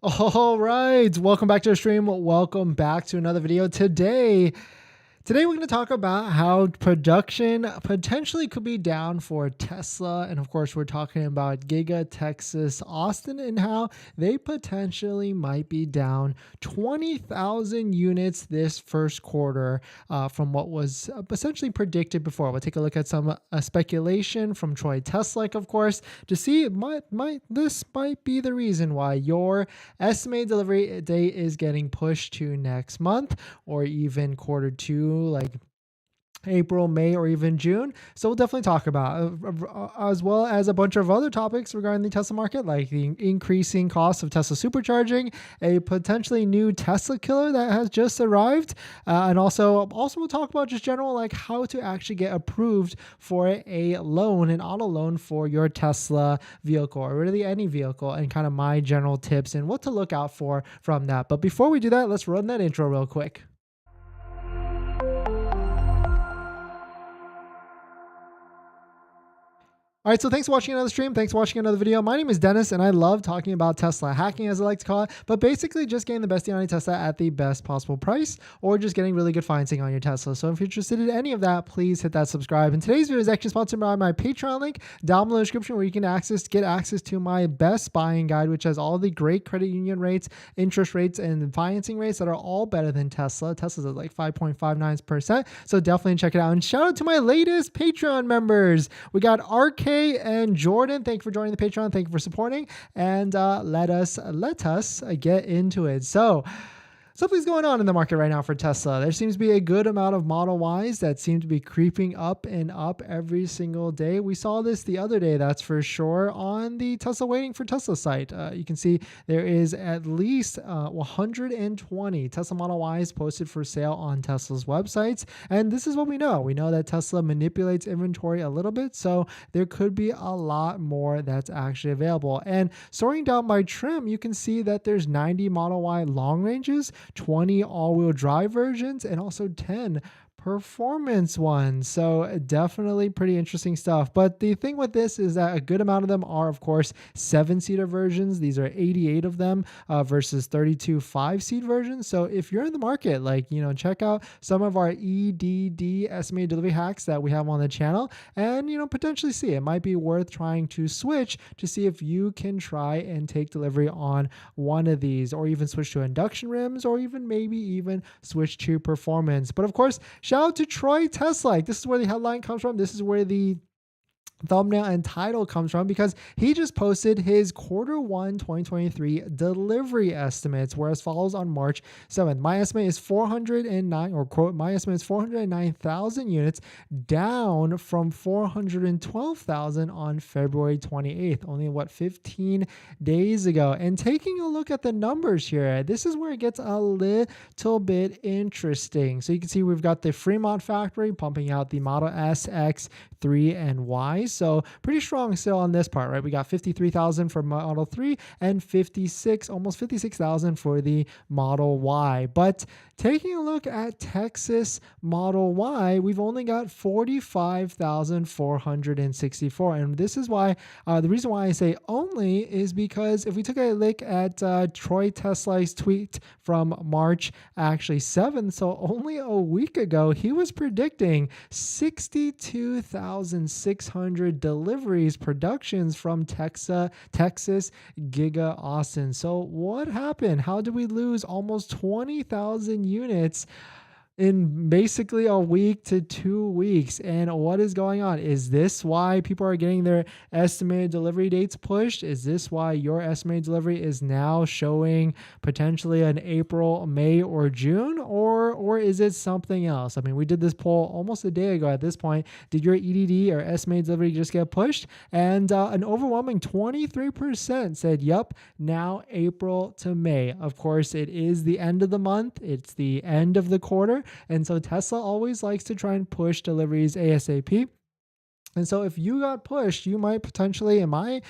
All right, welcome back to the stream. Welcome back to another video. Today we're going to talk about how production potentially could be down for Tesla. And of course, we're talking about Giga, Texas, Austin, and how they potentially might be down 20,000 units this first quarter from what was essentially predicted before. We'll take a look at some speculation from Troy Tesla, of course, to see this might be the reason why your estimated delivery date is getting pushed to next month or even quarter two, like April, May, or even June. So we'll definitely talk about as well as a bunch of other topics regarding the Tesla market, like the increasing cost of Tesla supercharging, a potentially new Tesla killer that has just arrived, and also we'll talk about just general like how to actually get approved for a loan, an auto loan for your Tesla vehicle or really any vehicle, and kind of my general tips and what to look out for from that. But before we do that, let's run that intro real quick. All right, so thanks for watching another stream. Thanks for watching another video. My name is Dennis, and I love talking about Tesla hacking, as I like to call it, but basically just getting the best deal on your Tesla at the best possible price, or just getting really good financing on your Tesla. So if you're interested in any of that, please hit that subscribe. And today's video is actually sponsored by my Patreon link down below in the description, where you can get access to my best buying guide, which has all the great credit union rates, interest rates, and financing rates that are all better than Tesla. Tesla's at like 5.59%. So definitely check it out. And shout out to my latest Patreon members. We got RK and Jordan. Thank you for joining the Patreon. Thank you for supporting, and let us get into it. So something's going on in the market right now for Tesla. There seems to be a good amount of Model Ys that seem to be creeping up and up every single day. We saw this the other day, that's for sure, on the Tesla Waiting for Tesla site. You can see there is at least 120 Tesla Model Ys posted for sale on Tesla's websites. And this is what we know. We know that Tesla manipulates inventory a little bit, so there could be a lot more that's actually available. And sorting down by trim, you can see that there's 90 Model Y long ranges, 20 all-wheel drive versions, and also 10 performance ones. So definitely pretty interesting stuff. But the thing with this is that a good amount of them are, of course, 7-seater versions. These are 88 of them versus 32 5-seat versions. So if you're in the market, check out some of our EDD estimated delivery hacks that we have on the channel, and potentially see it might be worth trying to switch to see if you can try and take delivery on one of these, or even switch to induction rims, or maybe even switch to performance. But of course, shout out to Troy Tesla. This is where the headline comes from. This is where the thumbnail and title comes from, because he just posted his Q1 2023 delivery estimates, where as follows on March 7th. My estimate is 409, or quote, my estimate is 409,000 units, down from 412,000 on February 28th, only 15 days ago. And taking a look at the numbers here, this is where it gets a little bit interesting. So you can see we've got the Fremont factory pumping out the Model S, X, 3, and Y. So pretty strong still on this part, right? We got 53,000 for Model 3 and almost 56,000 for the Model Y. But taking a look at Texas Model Y, we've only got 45,464. And this is why, the reason why I say only is because if we took a look at Troy Tesla's tweet from March 7th, so only a week ago, he was predicting 62,600 deliveries, productions from Texas Giga Austin. So what happened? How did we lose almost 20,000 units in basically a week to 2 weeks? And what is going on? Is this why people are getting their estimated delivery dates pushed? Is this why your estimated delivery is now showing potentially an April, May, or June? Or is it something else? I mean, we did this poll almost a day ago at this point. Did your EDD or estimated delivery just get pushed? And an overwhelming 23% said, yep, now April to May. Of course, it is the end of the month. It's the end of the quarter. And so Tesla always likes to try and push deliveries ASAP. And so if you got pushed, you might potentially, and my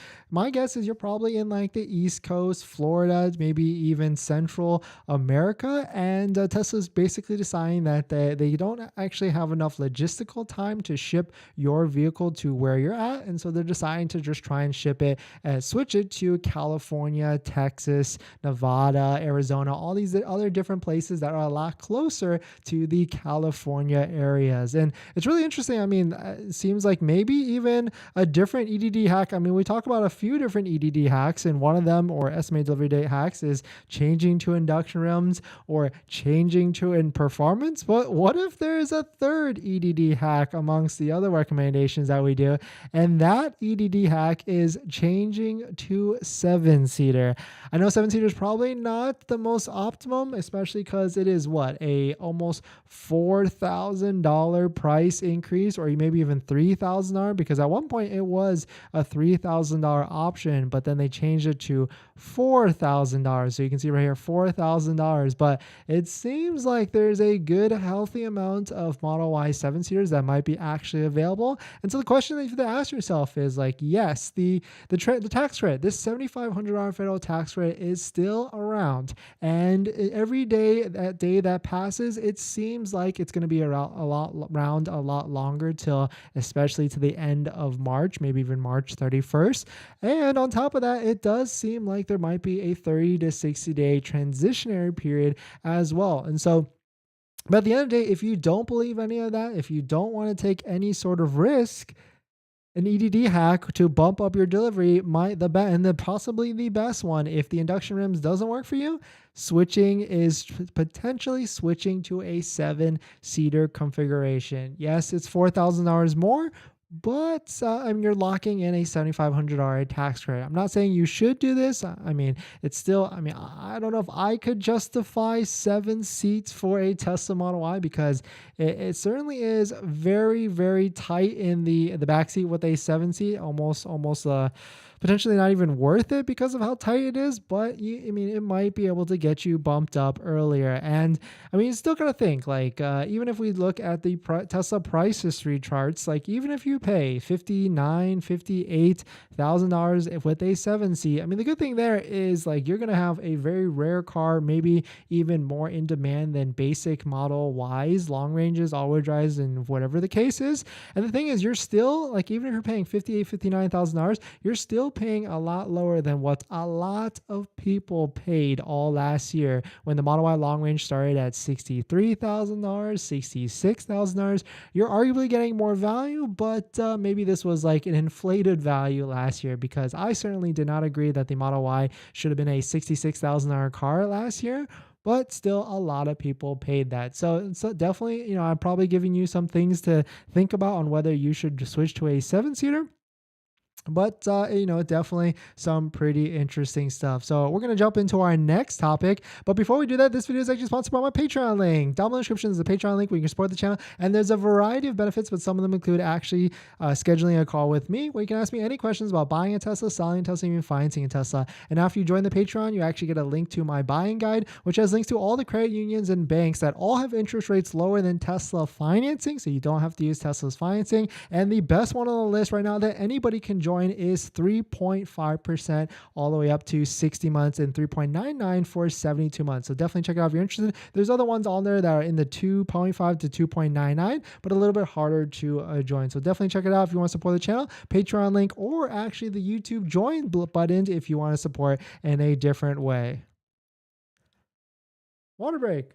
guess is you're probably in like the East Coast, Florida, maybe even Central America, and Tesla's basically deciding that they don't actually have enough logistical time to ship your vehicle to where you're at, and so they're deciding to just try and ship it and switch it to California, Texas, Nevada, Arizona, all these other different places that are a lot closer to the California areas. And it's really interesting. I mean, it seems like maybe even a different EDD hack. I mean, we talk about a few different EDD hacks, and one of them, or estimated delivery date hacks, is changing to induction rims or changing to in performance. But what if there's a third EDD hack amongst the other recommendations that we do? And that EDD hack is changing to 7-seater. I know 7-seater is probably not the most optimum, especially because it is what, a almost $4,000 price increase, or maybe even $3,000, because at one point it was a $3,000 option, but then they changed it to $4,000. So you can see right here, $4,000. But it seems like there's a good, healthy amount of Model Y 7-seaters that might be actually available. And so the question that you have to ask yourself is like, yes, the tax credit, this $7,500 federal tax credit is still around, and every day that passes, it seems like it's going to be around a lot longer, till especially to the end of March, maybe even March 31st. And on top of that, it does seem like there might be a 30 to 60 day transitionary period as well. And so, but at the end of the day, if you don't believe any of that, if you don't want to take any sort of risk, an EDD hack to bump up your delivery might possibly the best one. If the induction rims doesn't work for you, potentially switching to a 7-seater configuration. Yes, it's $4,000 more, but you're locking in a $7,500 tax credit. I'm not saying you should do this. I mean, it's still, I don't know if I could justify 7 seats for a Tesla Model Y, because it certainly is very, very tight in the back seat with a 7-seat, almost potentially not even worth it because of how tight it is. But it might be able to get you bumped up earlier. And you still gotta think, like, even if we look at the Tesla price history charts, like, even if you pay $58,000 with a 7-seat, the good thing there is, like, you're gonna have a very rare car, maybe even more in demand than basic Model Ys, long ranges, all-wheel drives, and whatever the case is. And the thing is, you're still, like, even if you're paying $59,000, you're still paying a lot lower than what a lot of people paid all last year when the Model Y long range started at $63,000, $66,000. You're arguably getting more value, but maybe this was like an inflated value last year, because I certainly did not agree that the Model Y should have been a $66,000 car last year. But still, a lot of people paid that. So definitely, I'm probably giving you some things to think about on whether you should switch to a 7-seater. But, definitely some pretty interesting stuff. So we're going to jump into our next topic. But before we do that, this video is actually sponsored by my Patreon link. Down below in the description is a Patreon link where you can support the channel. And there's a variety of benefits, but some of them include actually scheduling a call with me, where you can ask me any questions about buying a Tesla, selling a Tesla, even financing a Tesla. And after you join the Patreon, you actually get a link to my buying guide, which has links to all the credit unions and banks that all have interest rates lower than Tesla financing. So you don't have to use Tesla's financing. And the best one on the list right now that anybody can join is 3.5% all the way up to 60 months, and 3.99 for 72 months. So definitely check it out if you're interested. There's other ones on there that are in the 2.5 to 2.99, but a little bit harder to join. So definitely check it out if you want to support the channel. Patreon link, or actually the YouTube join button if you want to support in a different way. Water break.